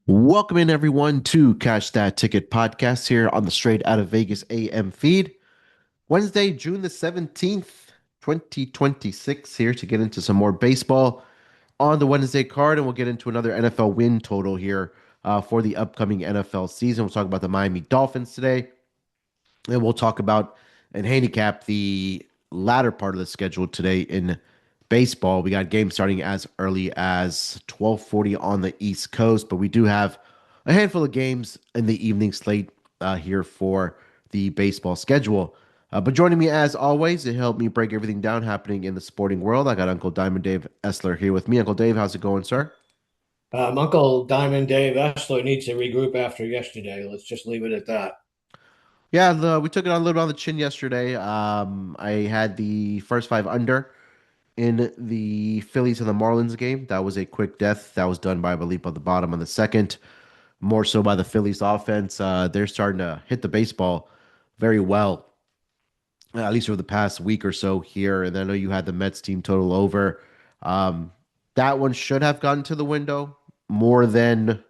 Welcome in everyone to Cash That Ticket podcast here on the Straight Outta Vegas AM feed. Wednesday, June the 17th, 2026 here to get into some more baseball on the Wednesday card, and we'll get into another NFL win total here for the upcoming NFL season. We'll talk about the Miami Dolphins today, and we'll talk about and handicap the latter part of the schedule today in baseball. We got games starting as early as 12:40 on the East Coast, but we do have a handful of games in the evening slate here for the baseball schedule. But joining me as always to help me break everything down happening in the sporting world, I got Uncle Diamond Dave Essler here with me. Uncle Dave, how's it going, sir? Uncle Diamond Dave Essler needs to regroup after yesterday. Let's just leave it at that. Yeah, we took it on a little on the chin yesterday. I had the first five under in the Phillies and the Marlins game. That was a quick death. That was done by, I believe, on the bottom of the second. More so by the Phillies offense. They're starting to hit the baseball very well, at least over the past week or so here. And I know you had the Mets team total over. Um, that one should have gone to the window more than,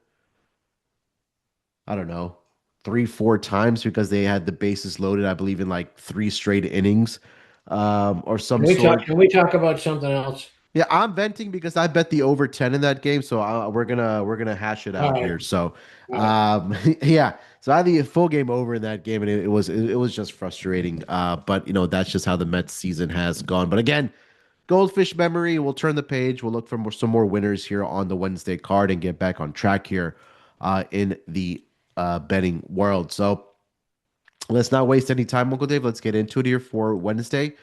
I don't know, three, four times because they had the bases loaded, I believe, in like three straight innings or some Can we talk? sort. Can we talk about something else? Yeah, I'm venting because I bet the over 10 in that game, so we're gonna hash it All out right, here. So, all right. yeah, so I had the full game over in that game, and it was just frustrating. But that's just how the Mets season has gone. But again, goldfish memory. We'll turn the page. We'll look for some more winners here on the Wednesday card and get back on track here, in the betting world. So let's not waste any time, Uncle Dave. Let's get into it here for Wednesday.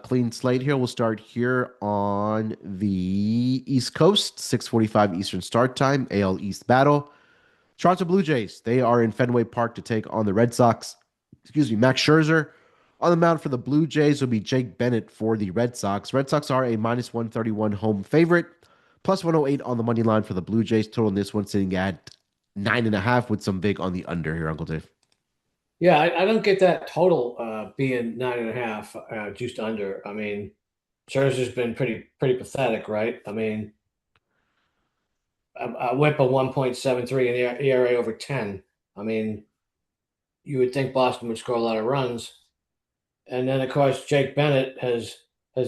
Clean slate here. We'll start here on the East Coast, 6:45 Eastern start time, AL East battle. Toronto Blue Jays, they are in Fenway Park to take on the Red Sox. Excuse me, Max Scherzer. On the mound for the Blue Jays will be Jake Bennett for the Red Sox. Red Sox are a minus 131 home favorite, plus 108 on the money line for the Blue Jays. Total in this one sitting at 9.5 with some big on the under here, Uncle Dave. Yeah, I don't get that total being 9.5, just under. I mean, Scherzer's been pretty pathetic, right? I mean, a whip of 1.73 and the ERA over 10. I mean, you would think Boston would score a lot of runs. And then of course Jake Bennett has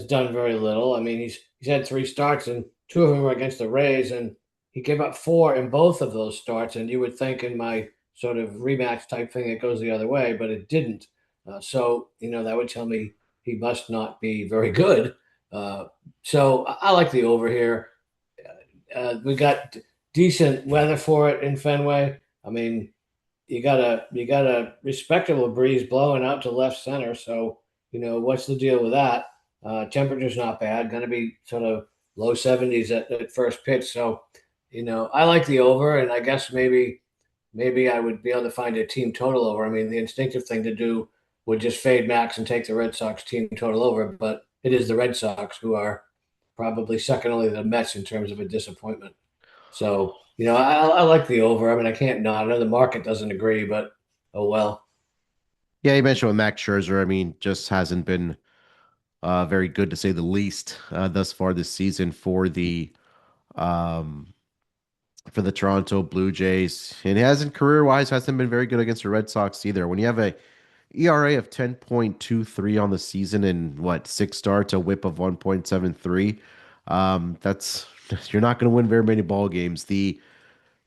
done very little. I mean, he's had three starts and two of them were against the Rays, and he gave up four in both of those starts. And you would think in my sort of rematch type thing it goes the other way, but it didn't. So that would tell me he must not be very good. Uh, so I like the over here. We got decent weather for it in Fenway. I mean, you got a respectable breeze blowing out to left center. So what's the deal with that? Temperature's not bad. Going to be sort of low 70s at first pitch. So I like the over, and I guess maybe I would be able to find a team total over. I mean, the instinctive thing to do would just fade Max and take the Red Sox team total over, but it is the Red Sox who are probably second only to the Mets in terms of a disappointment. So, I like the over. I mean, I can't not. I know the market doesn't agree, but oh well. Yeah, you mentioned with Max Scherzer. I mean, just hasn't been very good to say the least thus far this season um, for the Toronto Blue Jays. And he hasn't career wise hasn't been very good against the Red Sox either. When you have a ERA of 10.23 on the season and what six starts, a WHIP of 1.73, that's you're not going to win very many ball games. The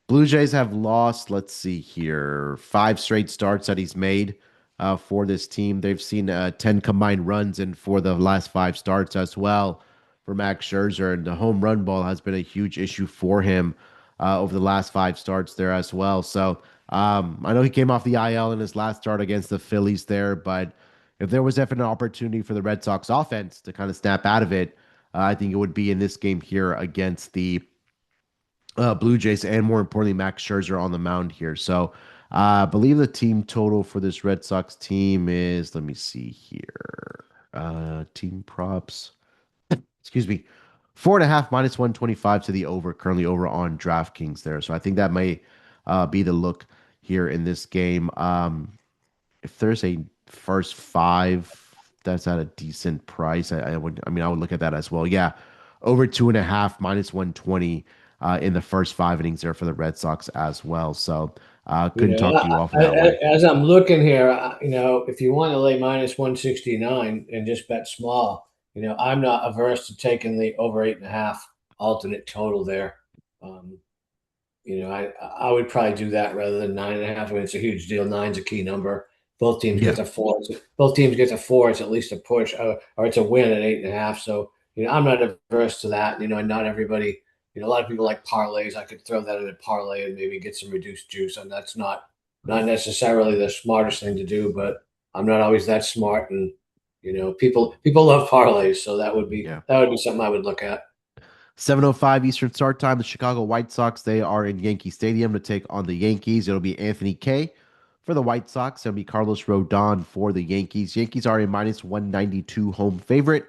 Blue Jays have lost, let's see here, five straight starts that he's made for this team. They've seen 10 combined runs in for the last five starts as well for Max Scherzer. And the home run ball has been a huge issue for him over the last five starts there as well. So I know he came off the IL in his last start against the Phillies there, but if there was ever an opportunity for the Red Sox offense to kind of snap out of it, I think it would be in this game here against the Blue Jays, and more importantly, Max Scherzer on the mound here. So I believe the team total for this Red Sox team is, let me see here, team props. Excuse me, 4.5 minus 125 to the over, currently over on DraftKings there. So I think that may be the look here in this game. If there's a first five that's at a decent price, I would look at that as well. Yeah, over 2.5 minus 120. in the first 5 innings there for the Red Sox as well. So You couldn't know, talk you off of that one. as I'm looking here, if you want to lay minus 169 and just bet small, I'm not averse to taking the over 8.5 alternate total there. Um, I would probably do that rather than 9.5. I mean, it's a huge deal. Nine's a key number. Both teams get Yeah. to four. Both teams get to four. It's at least a push, or it's a win at 8.5. So I'm not averse to that. And not everybody. A lot of people like parlays. I could throw that in a parlay and maybe get some reduced juice, and that's not necessarily the smartest thing to do. But I'm not always that smart, and people love parlays, so Yeah. that would be something I would look at. 7:05 Eastern Start Time. The Chicago White Sox, they are in Yankee Stadium to take on the Yankees. It'll be Anthony Kay for the White Sox. It'll be Carlos Rodon for the Yankees. Yankees are a minus 192 home favorite,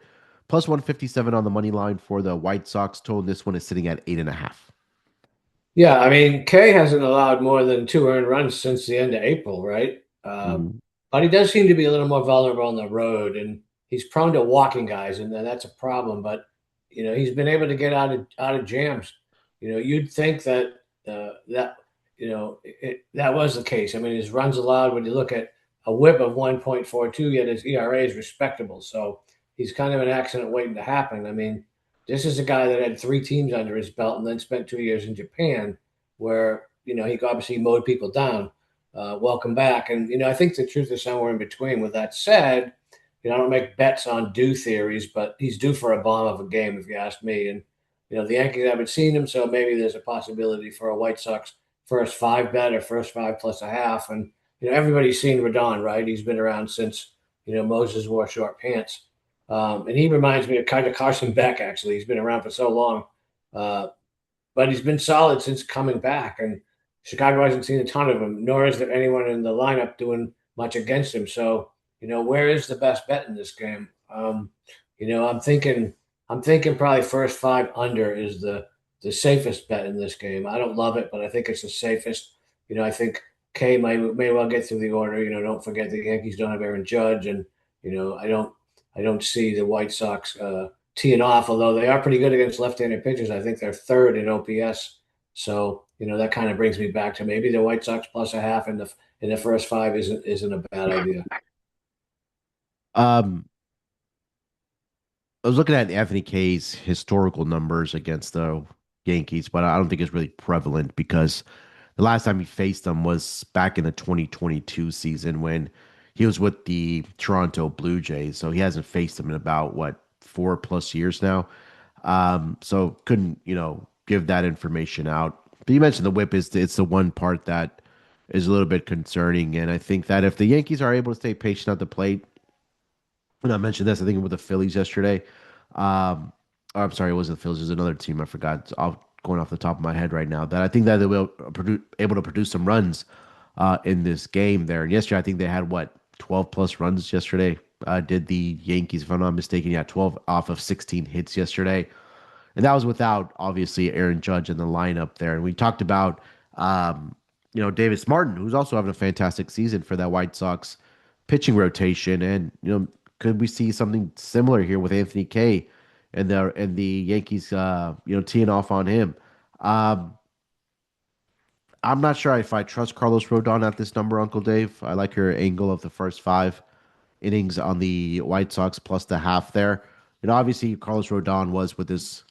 plus 157 on the money line for the White Sox. Total this one is sitting at 8.5. Yeah, I mean, Kay hasn't allowed more than two earned runs since the end of April, right? Mhm. But he does seem to be a little more vulnerable on the road, and he's prone to walking guys, and that's a problem. But he's been able to get out of jams. You'd think that was the case. I mean, his runs allowed, when you look at a WHIP of 1.42, yet his ERA is respectable. So he's kind of an accident waiting to happen. I mean, this is a guy that had three teams under his belt and then spent 2 years in Japan, where he obviously mowed people down. Welcome back, and I think the truth is somewhere in between. With that said, I don't make bets on due theories, but he's due for a bomb of a game, if you ask me. And the Yankees haven't seen him, so maybe there's a possibility for a White Sox first five bet or first five plus a half. And everybody's seen Rodon, right? He's been around since Moses wore short pants. And he reminds me of kind of Carson Beck, actually. He's been around for so long. But he's been solid since coming back. And Chicago hasn't seen a ton of him, nor is there anyone in the lineup doing much against him. So, where is the best bet in this game? I'm thinking probably first five under is the safest bet in this game. I don't love it, but I think it's the safest. I think K may well get through the order. Don't forget the Yankees don't have Aaron Judge, and I don't see the White Sox teeing off, although they are pretty good against left-handed pitchers. I think they're third in OPS. So that kind of brings me back to maybe the White Sox plus a half in the first five isn't a bad idea. Um, I was looking at Anthony Kay's historical numbers against the Yankees, but I don't think it's really prevalent because the last time he faced them was back in the 2022 season when he was with the Toronto Blue Jays. So he hasn't faced them in about what 4+ years now. So couldn't give that information out. But you mentioned the whip is it's the one part that is a little bit concerning, and I think that if the Yankees are able to stay patient at the plate, and I mentioned this, I think with the Phillies yesterday. Um, I'm sorry, it wasn't the Phillies. It was another team. I forgot. Going off the top of my head right now. That I think that they will able to produce some runs in this game there. And yesterday, I think they had what 12+ runs yesterday. Did the Yankees, if I'm not mistaken, yeah, 12 off of 16 hits yesterday, and that was without obviously Aaron Judge in the lineup there. And we talked about Davis Martin, who's also having a fantastic season for that White Sox pitching rotation, and could we see something similar here with Anthony Kay and the Yankees teeing off on him? Um, I'm not sure if I trust Carlos Rodon at this number, Uncle Dave. I like your angle of the first 5 innings on the White Sox plus the half there. Obviously Carlos Rodon was with his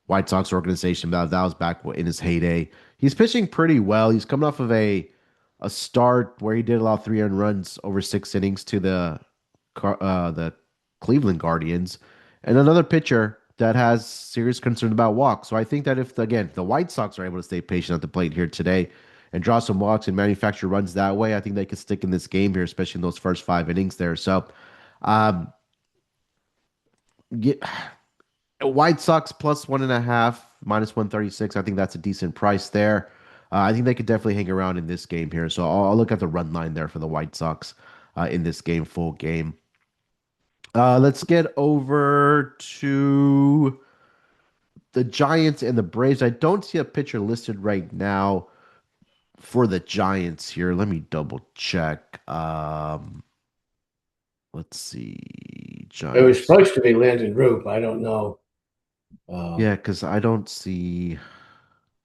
White Sox organization. That was back in his heyday. He's pitching pretty well. He's coming off of a start where he did allow 3 earned runs over 6 innings to the Cleveland Guardians, and another pitcher that has serious concern about walks. So I think that if again the White Sox are able to stay patient at the plate here today and draw some walks and manufacture runs that way, I think they could stick in this game here, especially in those first 5 innings there. So, um, get, White Sox plus 1.5, minus 136. I think that's a decent price there. I think they could definitely hang around in this game here. So I'll look at the run line there for the White Sox in this game, full game. Let's get over to the Giants and the Braves. I don't see a pitcher listed right now for the Giants here. Let me double check. Let's see. It was Giants. supposed to be Landon Roop. I don't know. Yeah, Um, because I don't see.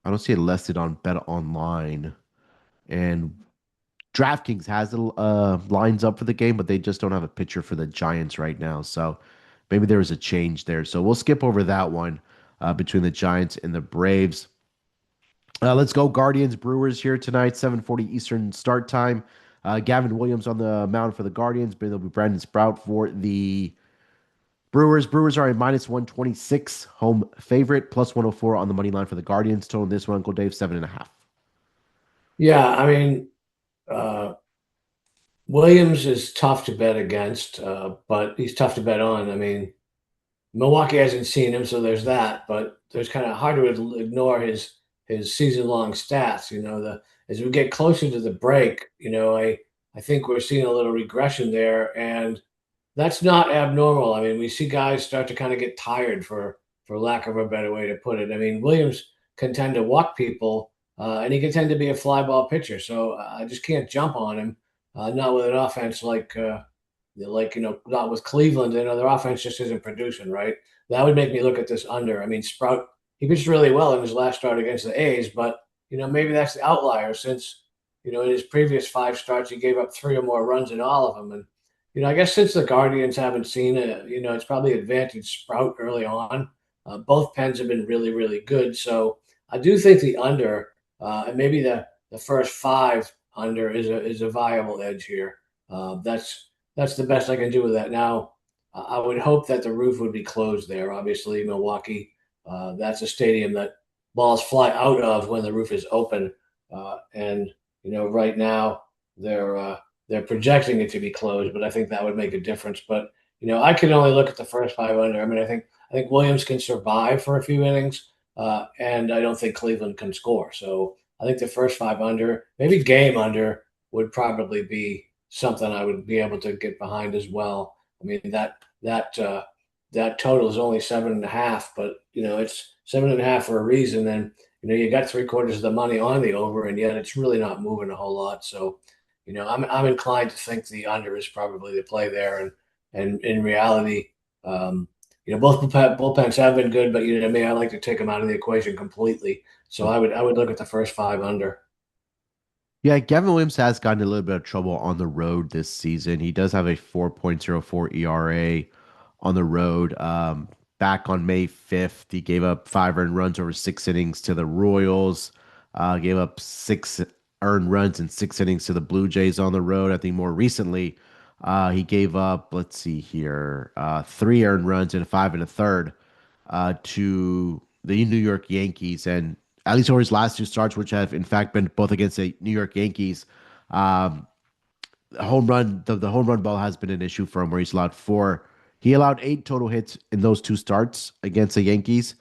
I don't see it listed on Bet Online. And DraftKings has lines up for the game, but they just don't have a picture for the Giants right now. So maybe there was a change there. So we'll skip over that one between the Giants and the Braves. Let's go Guardians Brewers here tonight, 7:40 Eastern start time. Gavin Williams on the mound for the Guardians, but it'll be Brandon Sprout for the Brewers. Brewers are a minus 126 home favorite, plus 104 on the money line for the Guardians. Total in this one, Uncle Dave, 7.5. Yeah, I mean, uh, Williams is tough to bet against, but he's tough to bet on. I mean, Milwaukee hasn't seen him, so there's that. But there's kind of hard to ignore his season long stats. The as we get closer to the break, I think we're seeing a little regression there, and that's not abnormal. I mean, we see guys start to kind of get tired, for lack of a better way to put it. I mean, Williams can tend to walk people, and he can tend to be a fly ball pitcher. So I just can't jump on him. Not with an offense not with Cleveland. Their offense just isn't producing, right? That would make me look at this under. I mean, Sprout, he pitched really well in his last start against the A's, but maybe that's the outlier since in his previous five starts he gave up three or more runs in all of them. And I guess since the Guardians haven't seen it, it's probably advantage Sprout early on. Both pens have been really, really good, so I do think the under and maybe the first five under is a viable edge here. That's the best I can do with that. Now, I would hope that the roof would be closed there. Obviously, Milwaukee, that's a stadium that balls fly out of when the roof is open, and right now they're projecting it to be closed, but I think that would make a difference. But I can only look at the first five under. I mean, I think Williams can survive for a few innings, and I don't think Cleveland can score. So I think the first five under, maybe game under, would probably be something I would be able to get behind as well. I mean that total is only 7.5, but it's 7.5 for a reason. And you got three-quarters of the money on the over, and yet it's really not moving a whole lot. So I'm inclined to think the under is probably the play there. And in reality, both bullpens have been good, but me, I like to take them out of the equation completely. So I would look at the first five under. Yeah, Gavin Williams has gotten a little bit of trouble on the road this season. He does have a 4.04 ERA on the road. Back on May 5th, he gave up 5 earned runs over 6 innings to the Royals, gave up 6 earned runs in 6 innings to the Blue Jays on the road. I think more recently, he gave up, let's see here, 3 earned runs in a five and a third to the New York Yankees. And at least over his last two starts, which have in fact been both against the New York Yankees, um, the home run ball has been an issue for him where he's allowed four. He allowed 8 total hits in those two starts against the Yankees.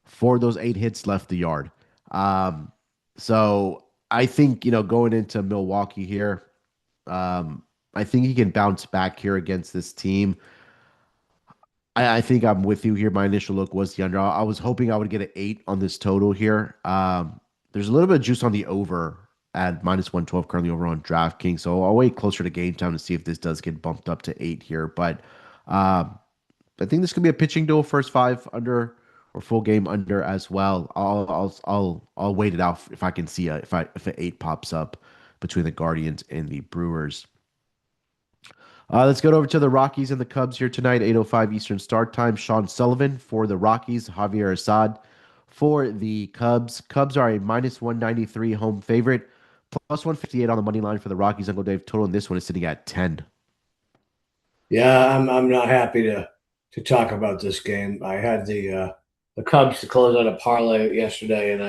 Four of those 8 hits left the yard. Um, so I think, going into Milwaukee here, I think he can bounce back here against this team. I think I'm with you here. My initial look was the under. I was hoping I would get an 8 on this total here. There's a little bit of juice on the over at minus 112 currently over on DraftKings. So I'll wait closer to game time to see if this does get bumped up to 8 here. But I think this could be a pitching duel, first five under or full game under as well. I'll wait it out if I can see if an 8 pops up between the Guardians and the Brewers. Let's go over to the Rockies and the Cubs here tonight, 8:05 Eastern start time. Sean Sullivan for the Rockies, Javier Assad for the Cubs. Cubs are a minus 193 home favorite, plus 158 on the money line for the Rockies. Uncle Dave, total in this one is sitting at 10. Yeah, I'm not happy to talk about this game. I had the Cubs to close out a parlay yesterday, and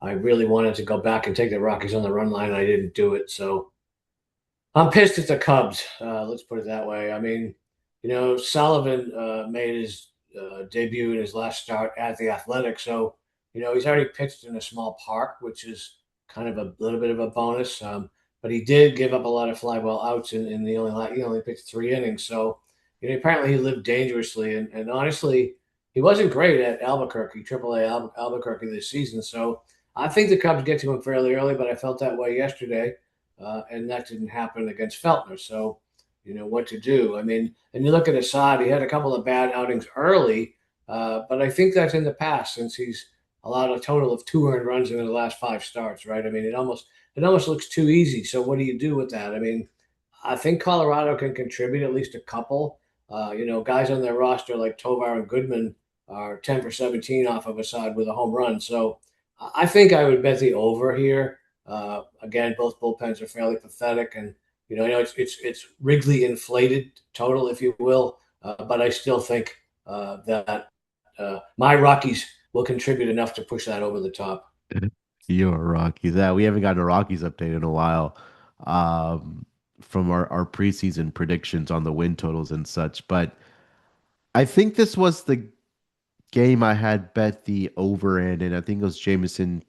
I really wanted to go back and take the Rockies on the run line. I didn't do it, so I'm pissed at the Cubs. Let's put it that way. I mean, Sullivan made his debut in his last start at the Athletic, so he's already pitched in a small park, which is kind of a little bit of a bonus. But he did give up a lot of fly ball outs in he only pitched 3 innings, so apparently he lived dangerously. And honestly, he wasn't great at Albuquerque, AAA Albuquerque this season. So I think the Cubs get to him fairly early, but I felt that way yesterday and that didn't happen against Feltner. So, what to do. I mean, and you look at Assad, he had a couple of bad outings early, but I think that's in the past since he's allowed a total of 2 earned runs in the last 5 starts, right? I mean, it almost looks too easy. So what do you do with that? I mean, I think Colorado can contribute at least a couple. Guys on their roster like Tovar and Goodman are 10 for 17 off of a side with a home run. So I think I would bet the over here. Again, both bullpens are fairly pathetic, and I know it's Wrigley inflated total, if you will, but I still think that my Rockies will contribute enough to push that over the top. You're Rockies. Yeah, we haven't gotten a Rockies update in a while um, from our preseason predictions on the win totals and such. But I think this was the game I had bet the over in, and I think it was Jameson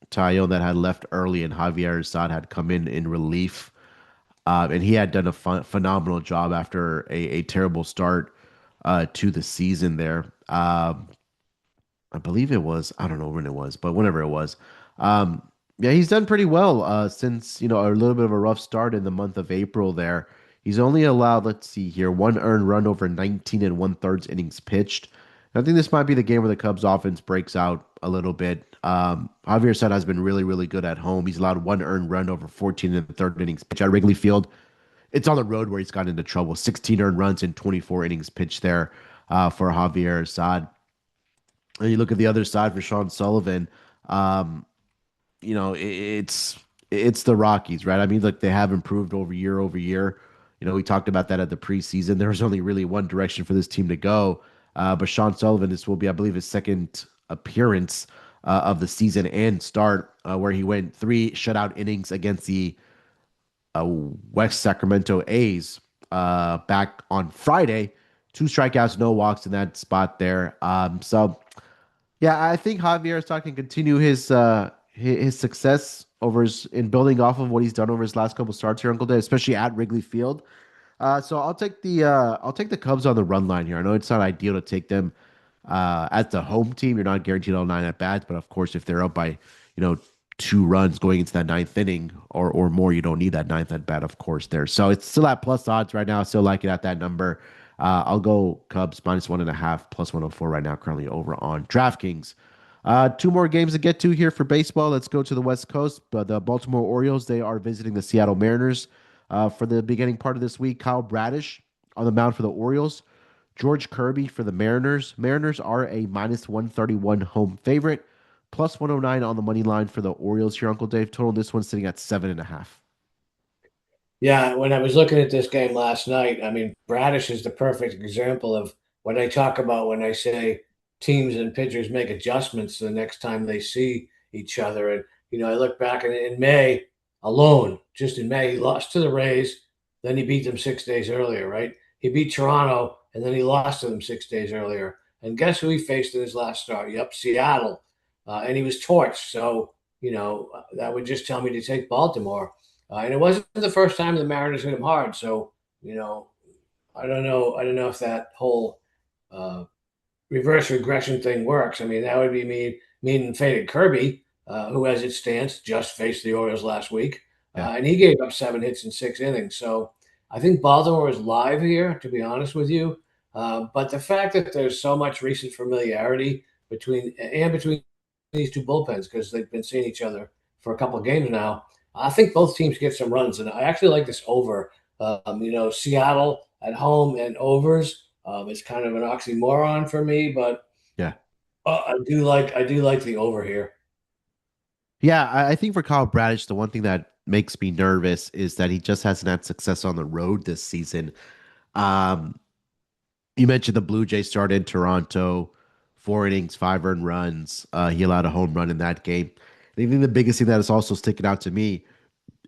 Taillon that had left early, and Javier Assad had come in relief. And he had done a phenomenal job after a terrible start to the season there. I believe it was, I don't know when it was, but whenever it was. Um, yeah, he's done pretty well since, a little bit of a rough start in the month of April there. He's only allowed, let's see here, one earned run over 19 and one-thirds innings pitched. I think this might be the game where the Cubs offense breaks out a little bit. Javier Sad has been really, really good at home. He's allowed one earned run over 14 and the third innings pitched at Wrigley Field. It's on the road where he's gotten into trouble. 16 earned runs in 24 innings pitched there for Javier Assad. And you look at the other side for Sean Sullivan. Um, it's the Rockies, right? I mean, look, they have improved over year. We talked about that at the preseason. There was only really one direction for this team to go. But Sean Sullivan, this will be, I believe, his second appearance of the season and start, where he went three shutout innings against the West Sacramento A's back on Friday. Two strikeouts, no walks in that spot there. So yeah, I think Javier Assad can continue his success in building off of what he's done over his last couple starts here, Uncle Dave, especially at Wrigley Field. So I'll take the Cubs on the run line here. I know it's not ideal to take them as the home team. You're not guaranteed all nine at bats, but of course, if they're up by 2 runs going into that ninth inning or more, you don't need that ninth at bat, of course. There, so it's still at plus odds right now. I still like it at that number. I'll go Cubs -1.5 plus 104 right now, currently over on DraftKings. Two more games to get to here for baseball. Let's go to the West Coast. But the Baltimore Orioles, they are visiting the Seattle Mariners for the beginning part of this week. Kyle Bradish on the mound for the Orioles. George Kirby for the Mariners. Mariners are a -131 home favorite, plus 109 on the money line for the Orioles here, Uncle Dave. Total this one sitting at 7.5. Yeah, when I was looking at this game last night, I mean, Bradish is the perfect example of what I talk about when I say teams and pitchers make adjustments the next time they see each other. And, I look back in May alone, just in May, he lost to the Rays, then he beat them 6 days earlier, right? He beat Toronto, and then he lost to them 6 days earlier. And guess who he faced in his last start? Yep, Seattle. And he was torched. So, that would just tell me to take Baltimore. And it wasn't the first time the Mariners hit him hard. So, you know, I don't know. I don't know if that whole uh, reverse regression thing works. I mean, that would be mean faded Kirby, who, as it stands, just faced the Orioles last week, Yeah. and he gave up 7 hits in 6 innings. So I think Baltimore is live here, to be honest with you. But the fact that there's so much recent familiarity between these two bullpens, because they've been seeing each other for a couple of games now, I think both teams get some runs, and I actually like this over. Seattle at home and overs. It's kind of an oxymoron for me, but Yeah. I do like the over here. Yeah, I think for Kyle Bradish, the one thing that makes me nervous is that he just hasn't had success on the road this season. Um, you mentioned the Blue Jays started in Toronto, 4 innings, 5 earned runs. He allowed a home run in that game. I think the biggest thing that is also sticking out to me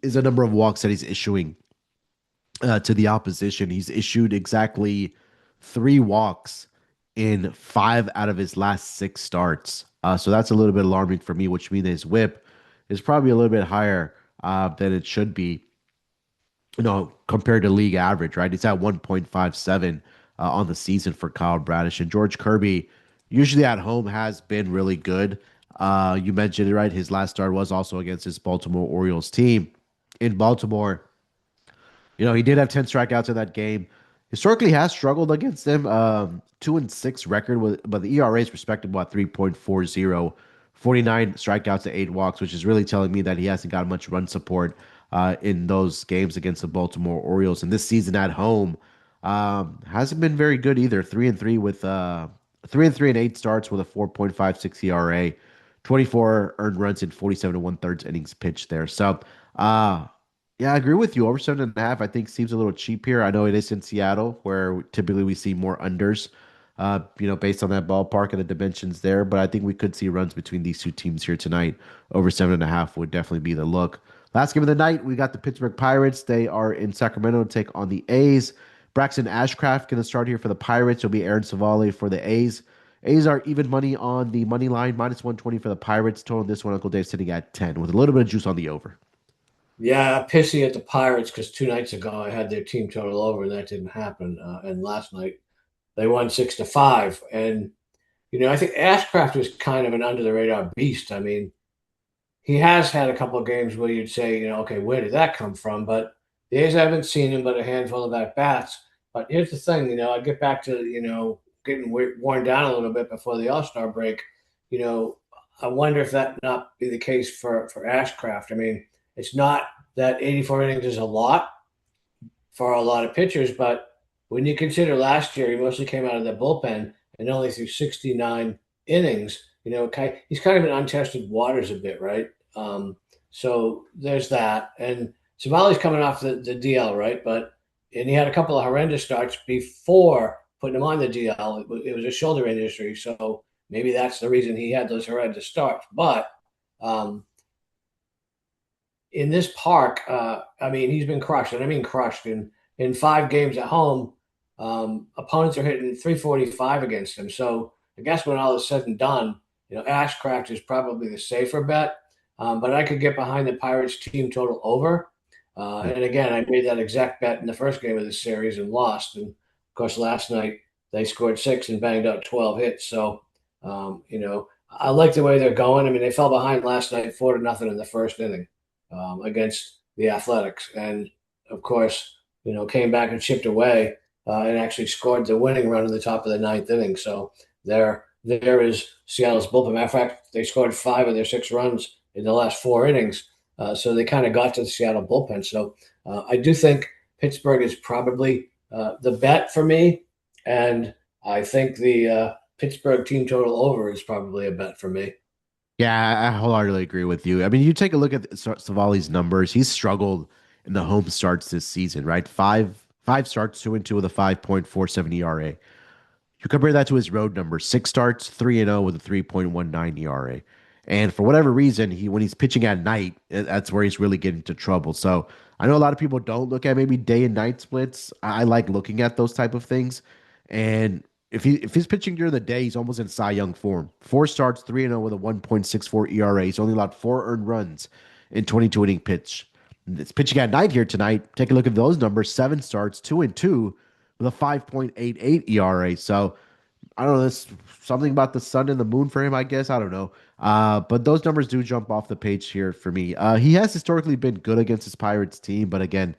is the number of walks that he's issuing to the opposition. He's issued exactly 3 walks in 5 out of his last 6 starts. So that's a little bit alarming for me, which means his whip is probably a little bit higher than it should be, compared to league average, right? It's at 1.57 on the season for Kyle Bradish. And George Kirby, usually at home, has been really good. You mentioned it, right? His last start was also against his Baltimore Orioles team. In Baltimore, he did have 10 strikeouts in that game. Historically, has struggled against them. 2-6 record, but the ERA is respectable at 3.40 49 strikeouts to 8 walks, which is really telling me that he hasn't got much run support in those games against the Baltimore Orioles. And this season at home hasn't been very good either. 3-3 with 3-3 and 8 starts with a 4.56 ERA, 24 earned runs in 47 and one thirds innings pitched there. So, yeah, I agree with you. Over 7.5, I think seems a little cheap here. I know it is in Seattle, where typically we see more unders, based on that ballpark and the dimensions there. But I think we could see runs between these two teams here tonight. Over 7.5 would definitely be the look. Last game of the night, we got the Pittsburgh Pirates. They are in Sacramento to take on the A's. Braxton Ashcraft going to start here for the Pirates. It'll be Aaron Savali for the A's. A's are even money on the money line, -120 for the Pirates. Total in this one, Uncle Dave sitting at 10 with a little bit of juice on the over. Yeah, pissy at the Pirates because 2 nights ago I had their team total over and that didn't happen. And last night they won 6-5. And I think Ashcraft is kind of an under the radar beast. I mean, he has had a couple of games where you'd say, okay, where did that come from? But the A's haven't seen him but a handful of at bats. But here's the thing, I get back to getting worn down a little bit before the All-Star break. You know, I wonder if that not be the case for Ashcraft. I mean, it's not that 84 innings is a lot for a lot of pitchers, but when you consider last year, he mostly came out of the bullpen and only threw 69 innings. He's kind of in untested waters a bit, right? So there's that. And Savali's coming off the DL, right? And he had a couple of horrendous starts before putting him on the DL. It was a shoulder injury, so maybe that's the reason he had those horrendous starts. But in this park, I mean, he's been crushed, and I mean crushed. In 5 games at home, opponents are hitting 345 against him. So I guess when all is said and done, Ashcraft is probably the safer bet. But I could get behind the Pirates team total over. And again, I made that exact bet in the first game of the series and lost. And of course, last night they scored 6 and banged out 12 hits. So, I like the way they're going. I mean, they fell behind last night 4-0 in the first inning against the Athletics. And of course, came back and chipped away and actually scored the winning run in the top of the ninth inning. So there is Seattle's bullpen. Matter of fact, they scored 5 of their 6 runs in the last 4 innings. So they kind of got to the Seattle bullpen. So I do think Pittsburgh is probably the bet for me. And I think the Pittsburgh team total over is probably a bet for me. Yeah, I wholeheartedly agree with you. I mean, you take a look at Savali's numbers. He's struggled in the home starts this season, right? Five starts, 2-2 with a 5.47 ERA. You compare that to his road numbers: 6 starts, 3-0 with a 3.19 ERA. And for whatever reason, when he's pitching at night, that's where he's really getting into trouble. So I know a lot of people don't look at maybe day and night splits. I like looking at those type of things. And if he's pitching during the day, he's almost in Cy Young form. 4 starts, 3-0 with a 1.64 ERA. He's only allowed 4 earned runs in 22 inning pitch. It's pitching at night here tonight. Take a look at those numbers: 7 starts, 2-2 with a 5.88 ERA. So I don't know. There's something about the sun and the moon for him, I guess. I don't know. But those numbers do jump off the page here for me. He has historically been good against his Pirates team, but again,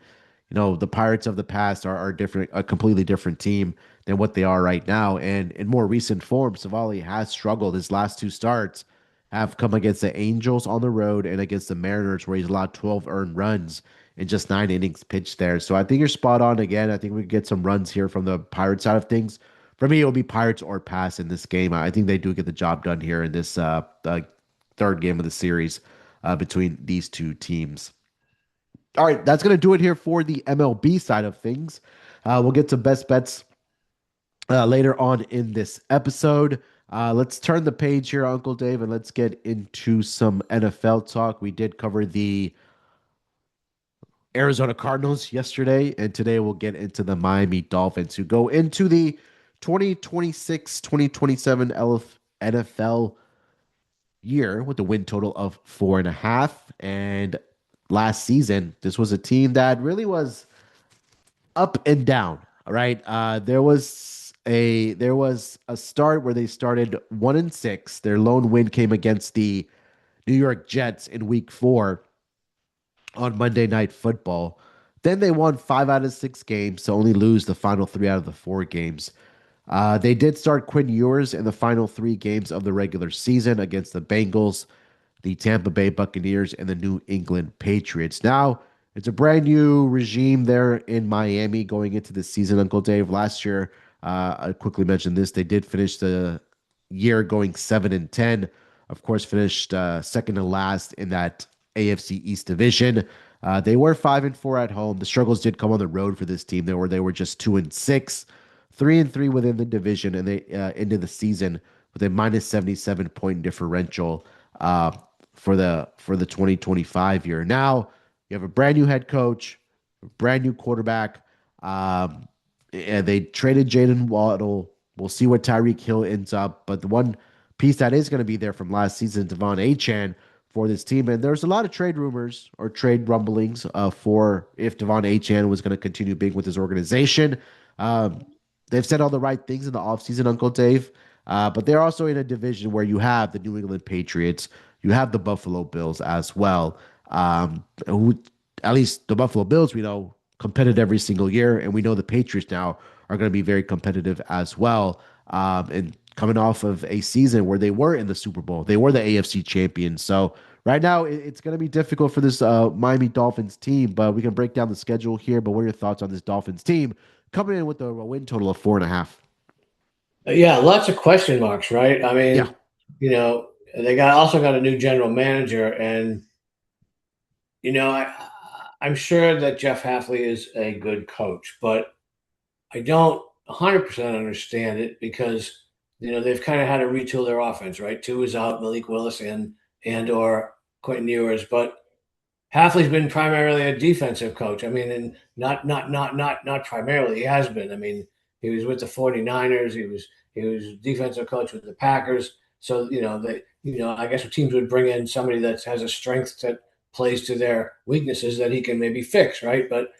the Pirates of the past are different, a completely different team than what they are right now. And in more recent form, Savali has struggled. His last 2 starts have come against the Angels on the road and against the Mariners, where he's allowed 12 earned runs in just 9 innings pitched there. So I think you're spot on again. I think we can get some runs here from the Pirates side of things. For me, it'll be Pirates or pass in this game. I think they do get the job done here in this third game of the series between these two teams. All right, that's going to do it here for the MLB side of things. We'll get to best bets later on in this episode. Let's turn the page here, Uncle Dave, and let's get into some NFL talk. We did cover the Arizona Cardinals yesterday, and today we'll get into the Miami Dolphins, who go into the 2026-2027 NFL year with a win total of 4.5. And last season, this was a team that really was up and down. All right. There was a start where they started 1-6. Their lone win came against the New York Jets in week 4 on Monday Night Football. Then they won 5 out of 6 games to only lose the final 3 out of the 4 games They did start Quinn Ewers in the final three games of the regular season against the Bengals, the Tampa Bay Buccaneers, and the New England Patriots. Now, it's a brand new regime there in Miami going into the season, Uncle Dave. Last year, I quickly mentioned this, they did finish the year going 7-10. Of course, finished second to last in that AFC East division. They were 5-4 at home. The struggles did come on the road for this team. They were just 2-6, 3-3 within the division, and they ended the season with a minus 77 point differential uh, for the 2025 year. Now you have a brand new head coach, a brand new quarterback, um, and they traded Jaden Waddle. We'll see what Tyreek Hill ends up, but the one piece that is going to be there from last season, Devon Achan, for this team. And there's a lot of trade rumors or trade rumblings for if Devon Achan was going to continue being with his organization. Um, they've said all the right things in the offseason, Uncle Dave. But they're also in a division where you have the New England Patriots, you have the Buffalo Bills as well. Who, at least the Buffalo Bills, we know, competitive every single year, and we know the Patriots now are going to be very competitive as well. And coming off of a season where they were in the Super Bowl, they were the AFC champions. So right now, it's going to be difficult for this Miami Dolphins team. But we can break down the schedule here. But what are your thoughts on this Dolphins team coming in with a win total of 4.5? Yeah, lots of question marks, right? I Yeah. mean, they got a new general manager, and I'm sure that Jeff Halfley is a good coach, but I don't 100% understand it because they've kind of had to retool their offense, right? Two is out, Malik Willis and or Quentin Ewers, but Halfley's been primarily a defensive coach. I mean, and not primarily. He has been. I mean, he was with the 49ers. He was defensive coach with the Packers. So, I guess teams would bring in somebody that has a strength that plays to their weaknesses that he can maybe fix, right? But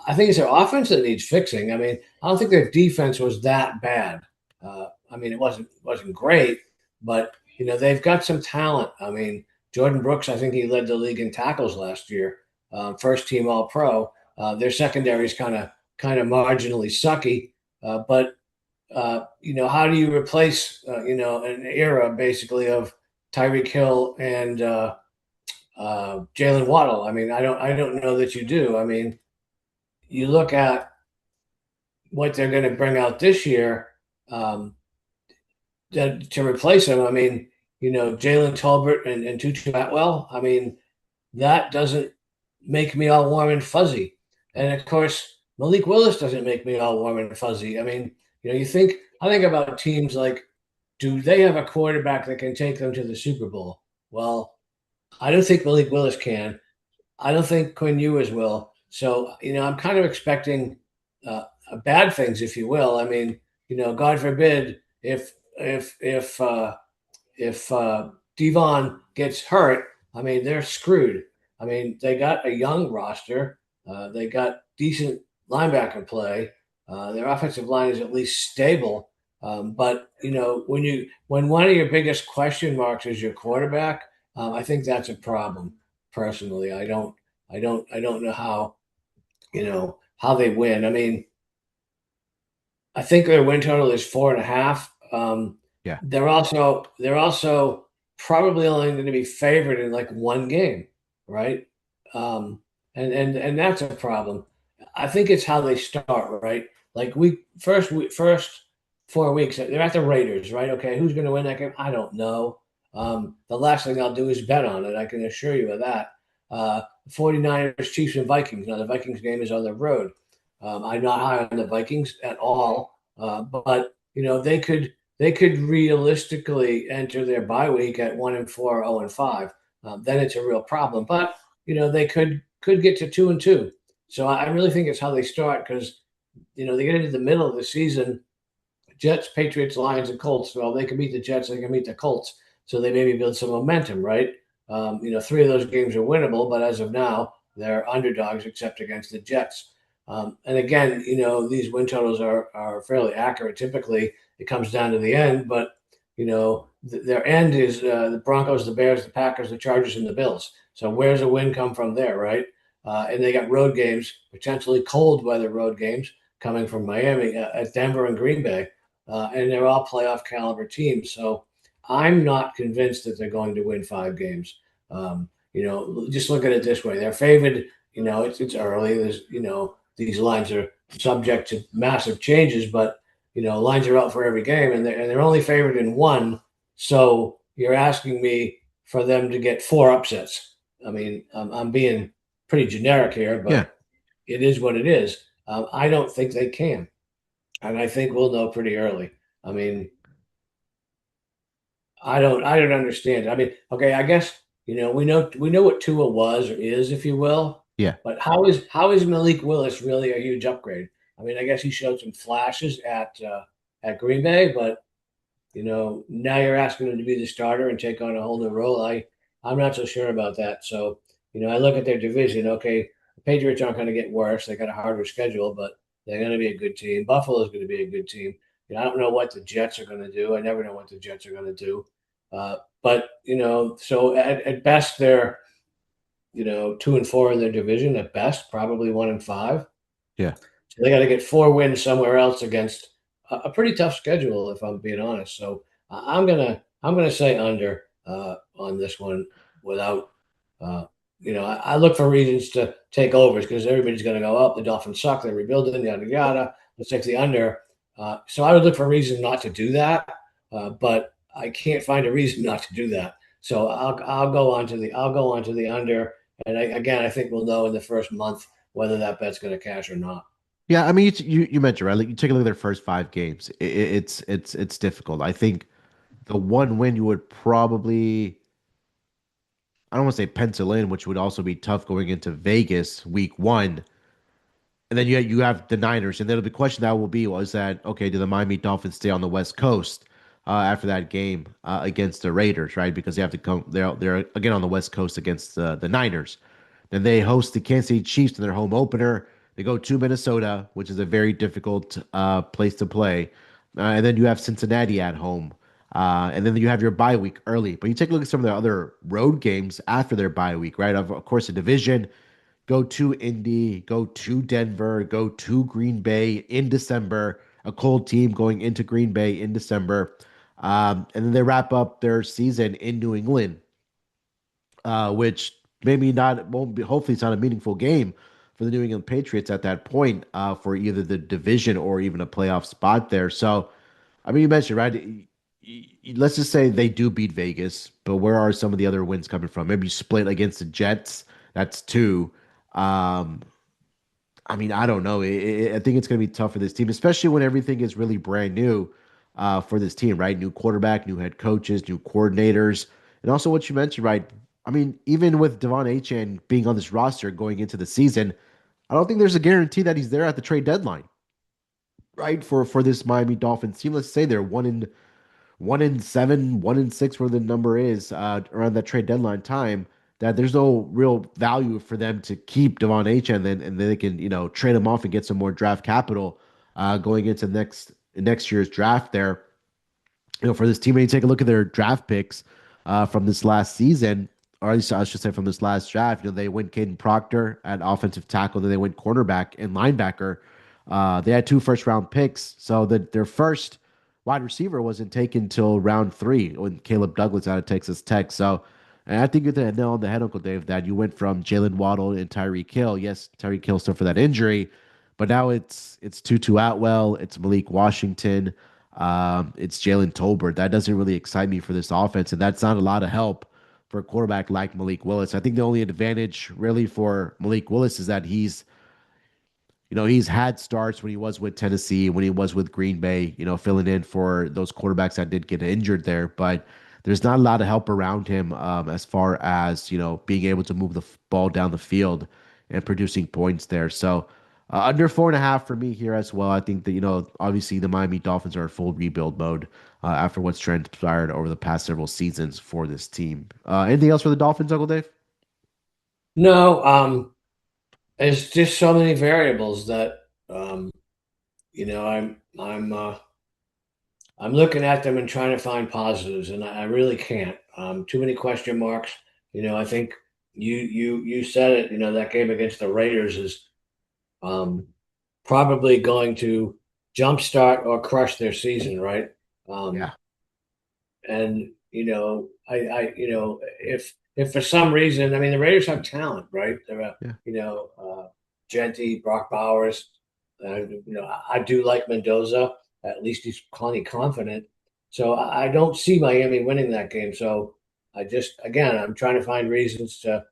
I think it's their offense that needs fixing. I mean, I don't think their defense was that bad. I mean, it wasn't great, but they've got some talent. I mean, Jordan Brooks, I think he led the league in tackles last year, first team All Pro. Their secondary is kind of marginally sucky, but how do you replace an era basically of Tyreek Hill and Jalen Waddle? I mean, I don't know that you do. I mean, you look at what they're going to bring out this year um, to replace him. I mean, Jalen Tolbert and Tutu Atwell. I mean, that doesn't make me all warm and fuzzy. And of course, Malik Willis doesn't make me all warm and fuzzy. I mean, I think about teams like, do they have a quarterback that can take them to the Super Bowl? Well, I don't think Malik Willis can. I don't think Quinn Ewers will. So, I'm kind of expecting bad things, if you will. I mean, God forbid if Devon gets hurt, I mean, they're screwed. I mean, they got a young roster. They got decent linebacker play. Their offensive line is at least stable. But when one of your biggest question marks is your quarterback, I think that's a problem. Personally, I don't know how they win. I mean, I think their win total is 4.5. Yeah. They're also probably only going to be favored in like one game, right? Um, and that's a problem. I think it's how they start, right? Like first 4 weeks, they're at the Raiders, right? Okay, who's going to win that game? I don't know. The last thing I'll do is bet on it. I can assure you of that. 49ers, Chiefs, and Vikings. Now the Vikings game is on the road. I'm not high on the Vikings at all, but they could realistically enter their bye week at 1-4, 0-5. Then it's a real problem. But they could get to 2-2. So I really think it's how they start because they get into the middle of the season. Jets, Patriots, Lions, and Colts. Well, they can beat the Jets. They can beat the Colts. So they maybe build some momentum, right? Three of those games are winnable, but as of now, they're underdogs except against the Jets. And again, these win totals are fairly accurate. Typically, it comes down to the end, but their end is the Broncos, the Bears, the Packers, the Chargers, and the Bills. So where's a win come from there, right? And they got road games, potentially cold weather road games coming from Miami, at Denver and Green Bay. and they're all playoff caliber teams. So I'm not convinced that they're going to win 5 games. Just look at it this way: they're favored. It's early. These lines are subject to massive changes, but lines are out for every game, and they're only favored in one. So you're asking me for them to get 4 upsets. I mean, I'm being pretty generic here, Yeah. but it is what it is. I don't think they can, and I think we'll know pretty early. I mean, I don't understand. I mean, okay, I guess we know what Tua was or is, if you will, Yeah. but how is Malik Willis really a huge upgrade? I mean, I guess he showed some flashes at Green Bay, but now you're asking him to be the starter and take on a whole new role. I'm not so sure about that. So, I look at their division. Okay, the Patriots aren't going to get worse. They got a harder schedule, but they're going to be a good team. Buffalo's going to be a good team. I don't know what the Jets are going to do. I never know what the Jets are going to do. But so at best they're 2-4 in their division. At best, probably 1-5. Yeah. So they got to get 4 wins somewhere else against a pretty tough schedule, if I'm being honest. So I'm gonna say under on this one without. Uh, I look for reasons to take overs because everybody's going to go up. The Dolphins suck. They're rebuilding. Yada yada. Let's take the under. So I would look for a reason not to do that, but I can't find a reason not to do that. So I'll go on to the under, and I think we'll know in the first month whether that bet's going to cash or not. Yeah, I mean, you mentioned right. Like you take a look at their first 5 games. It's difficult. I think the one win you would probably I don't want to say pencil in, which would also be tough going into Vegas week one. And then you have the Niners, and then the question that will be was that okay? Do the Miami Dolphins stay on the West Coast after that game against the Raiders, right? Because they have to come. They're again on the West Coast against the Niners. Then they host the Kansas City Chiefs in their home opener. They go to Minnesota, which is a very difficult place to play, and then you have Cincinnati at home. And then you have your bye week early. But you take a look at some of the other road games after their bye week, right? Of course, the division go to Indy, go to Denver, go to Green Bay in December, a cold team going into Green Bay in December. And then they wrap up their season in New England, which maybe not won't be. Hopefully, it's not a meaningful game for the New England Patriots at that point for either the division or even a playoff spot there. So, I mean, you mentioned right. Let's just say they do beat Vegas, but where are some of the other wins coming from? Maybe you split against the Jets. That's two. Um, I mean, I don't know. I think it's going to be tough for this team, especially when everything is really brand new for this team, right? New quarterback, new head coaches, new coordinators, and also what you mentioned, right? I mean, even with Devon Achane being on this roster going into the season, I don't think there's a guarantee that he's there at the trade deadline, right? For this Miami Dolphins team, let's say they're 1-7, 1-6, where the number is around that trade deadline time, that there's no real value for them to keep Devon H and then they can trade him off and get some more draft capital going into next year's draft there. For this team, when you take a look at their draft picks from this last season, or at least I should say from this last draft, they went Caden Proctor at offensive tackle, then they went cornerback and linebacker. They had 2 first-round picks, so that their first wide receiver wasn't taken until round 3 when Caleb Douglas out of Texas Tech. So, and I think you hit the nail on the head, Uncle Dave, that you went from Jalen Waddle and Tyreek Hill. Yes, Tyreek Hill suffered that injury, but now it's Tutu Atwell, it's Malik Washington. It's Jalen Tolbert. That doesn't really excite me for this offense, and that's not a lot of help for a quarterback like Malik Willis. I think the only advantage really for Malik Willis is that he's had starts when he was with Tennessee, when he was with Green Bay, filling in for those quarterbacks that did get injured there. But there's not a lot of help around him as far as, being able to move the ball down the field and producing points there. So under 4.5 for me here as well. I think that, obviously the Miami Dolphins are in full rebuild mode after what's transpired over the past several seasons for this team. Anything else for the Dolphins, Uncle Dave? No, there's just so many variables that I'm looking at them and trying to find positives, and I really can't. Too many question marks. I think you said it. That game against the Raiders is um, probably going to jumpstart or crush their season, right? Um, Yeah. and if for some reason, I mean, the Raiders have talent, right? They're, Yeah. Genty, Brock Bowers. I do like Mendoza. At least he's plenty confident. So I don't see Miami winning that game. So again, I'm trying to find reasons to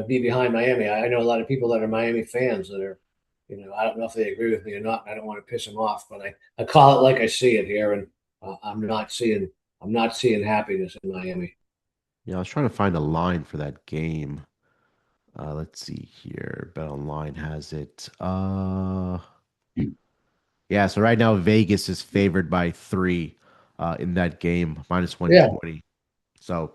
be behind Miami. I know a lot of people that are Miami fans that are, I don't know if they agree with me or not. I don't want to piss them off, but I call it like I see it here, and I'm not seeing happiness in Miami. Yeah, I was trying to find a line for that game. Let's see here. Bet Online has it. Yeah, so right now Vegas is favored by 3 in that game, minus Yeah, 120. So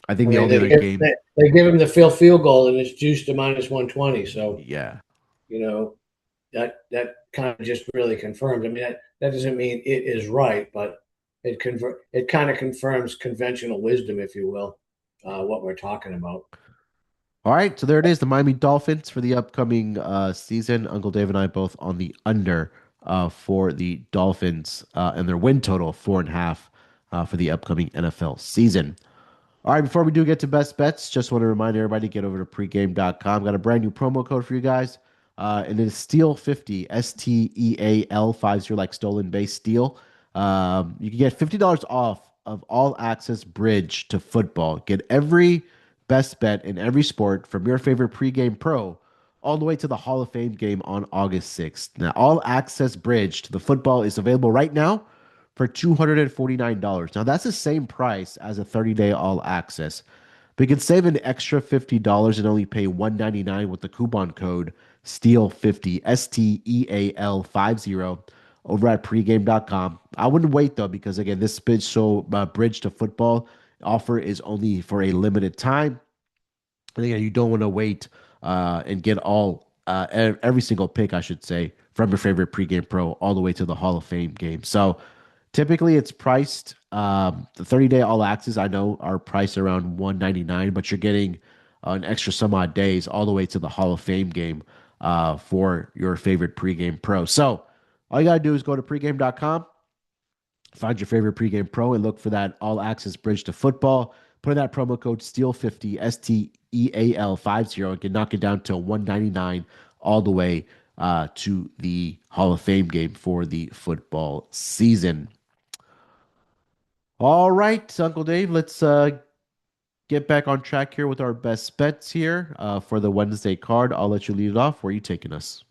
I think I the mean only they other give game, they, they give him the field goal and it's juiced to minus 120. So yeah. you know that kind of just really confirms. I mean that doesn't mean it is right, but it kind of confirms conventional wisdom, if you will, what we're talking about. All right, so there it is, the Miami Dolphins for the upcoming season. Uncle Dave and I both on the under for the Dolphins and their win total 4.5 for the upcoming NFL season. All right, before we do get to best bets, just want to remind everybody to get over to pregame.com. Got a brand new promo code for you guys. And it is Steel50, Steal 50, like stolen base steel. You can get $50 off of all access bridge to football. Get every best bet in every sport from your favorite pregame pro all the way to the Hall of Fame game on August 6th. Now, all access bridge to the football is available right now for $249. Now, that's the same price as a 30-day all access. But you can save an extra $50 and only pay $199 with the coupon code STEAL50, STEAL50 over at pregame.com. I wouldn't wait though, because again, this bridge to football offer is only for a limited time. And again, you don't want to wait and get every single pick, I should say, from your favorite pregame pro all the way to the Hall of Fame game. So typically it's priced the 30-day all access I know are priced around 199, but you're getting an extra some odd days all the way to the Hall of Fame game for your favorite pregame pro. So all you got to do is go to pregame.com. Find your favorite pregame pro and look for that all access bridge to football. Put in that promo code STEAL50, STEAL50, and can knock it down to 199 all the way to the Hall of Fame game for the football season. All right, Uncle Dave, let's get back on track here with our best bets here for the Wednesday card. I'll let you lead it off. Where are you taking us?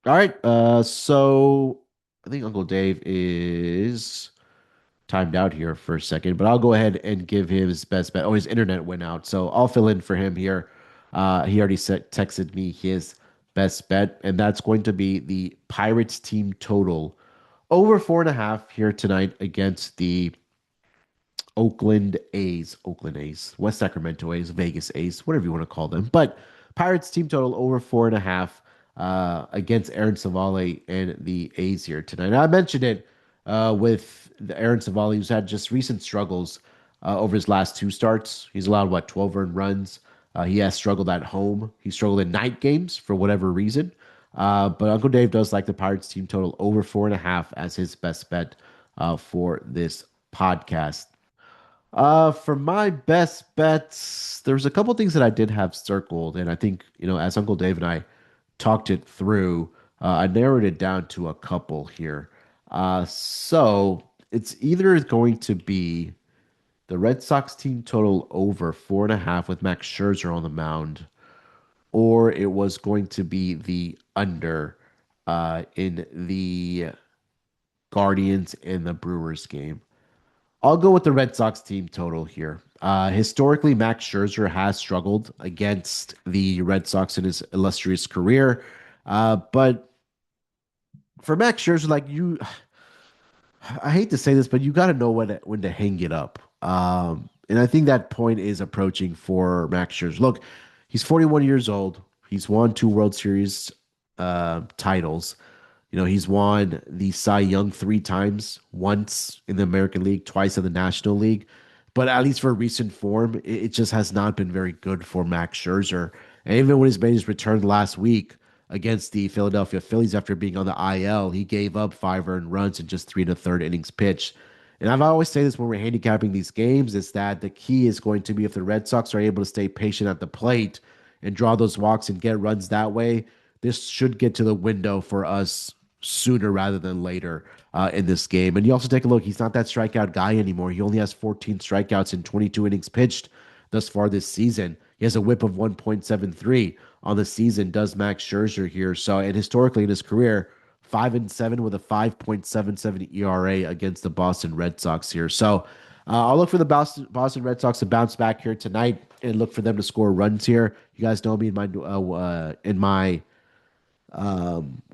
All right, so I think Uncle Dave is timed out here for a second, but I'll go ahead and give him his best bet. Oh, his internet went out, so I'll fill in for him here. He already texted me his best bet, and that's going to be the Pirates team total over 4.5 here tonight against the Oakland A's, West Sacramento A's, Vegas A's, whatever you want to call them. But Pirates team total over 4.5 against Aaron Savale and the A's here tonight. Now, I mentioned it with the Aaron Savale, who's had just recent struggles over his last 2 starts. He's allowed, what, 12 earned runs. He has struggled at home. He struggled in night games for whatever reason. But Uncle Dave does like the Pirates team total over 4.5 as his best bet for this podcast. For my best bets, there's a couple things that I did have circled, and I think, as Uncle Dave and I talked it through, I narrowed it down to a couple here. So it's either going to be the Red Sox team total over 4.5 with Max Scherzer on the mound, or it was going to be the under in the Guardians and the Brewers game. I'll go with the Red Sox team total here. Historically, Max Scherzer has struggled against the Red Sox in his illustrious career. But for Max Scherzer, I hate to say this, but you got to know when to hang it up. And I think that point is approaching for Max Scherzer. Look, he's 41 years old. He's won 2 World Series titles. He's won the Cy Young 3 times, once in the American League, twice in the National League. But at least for recent form, it just has not been very good for Max Scherzer. And even when he's made his return last week against the Philadelphia Phillies after being on the IL, he gave up 5 earned runs in just 3 and a third innings pitched. And I've always say this when we're handicapping these games is that the key is going to be if the Red Sox are able to stay patient at the plate and draw those walks and get runs that way, this should get to the window for us sooner rather than later in this game. And you also take a look, he's not that strikeout guy anymore. He only has 14 strikeouts in 22 innings pitched thus far this season. He has a whip of 1.73 on the season, does Max Scherzer here. So, and historically in his career, 5-7 with a 5.77 ERA against the Boston Red Sox here. So, I'll look for the Boston Red Sox to bounce back here tonight and look for them to score runs here. You guys know me in my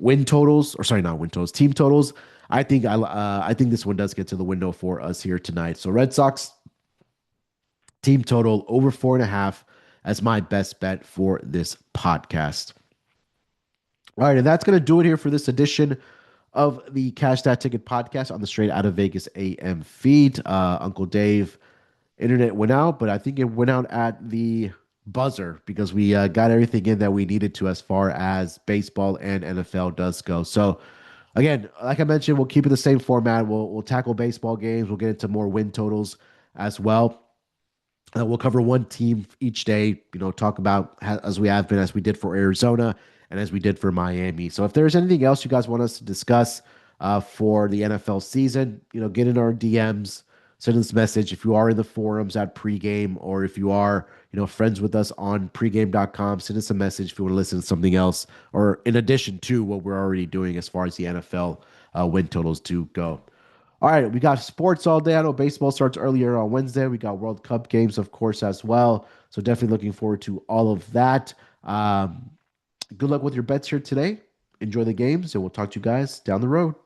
win totals, or sorry, not win totals, team totals. I think this one does get to the window for us here tonight. So Red Sox team total over 4.5 as my best bet for this podcast. All right, and that's going to do it here for this edition of the Cash That Ticket podcast on the Straight Out of Vegas AM feed. Uncle Dave, internet went out, but I think it went out at the buzzer because we got everything in that we needed to as far as baseball and NFL does go. So, again, like I mentioned, we'll keep it the same format. We'll tackle baseball games. We'll get into more win totals as well. We'll cover one team each day, talk about as we have been, as we did for Arizona and as we did for Miami. So if there's anything else you guys want us to discuss for the NFL season, get in our DMs, send us a message. If you are in the forums at pregame, or if you are, friends with us on pregame.com, send us a message if you want to listen to something else, or in addition to what we're already doing as far as the NFL win totals do go. All right, we got sports all day. I know baseball starts earlier on Wednesday. We got World Cup games, of course, as well. So definitely looking forward to all of that. Good luck with your bets here today. Enjoy the games, and we'll talk to you guys down the road.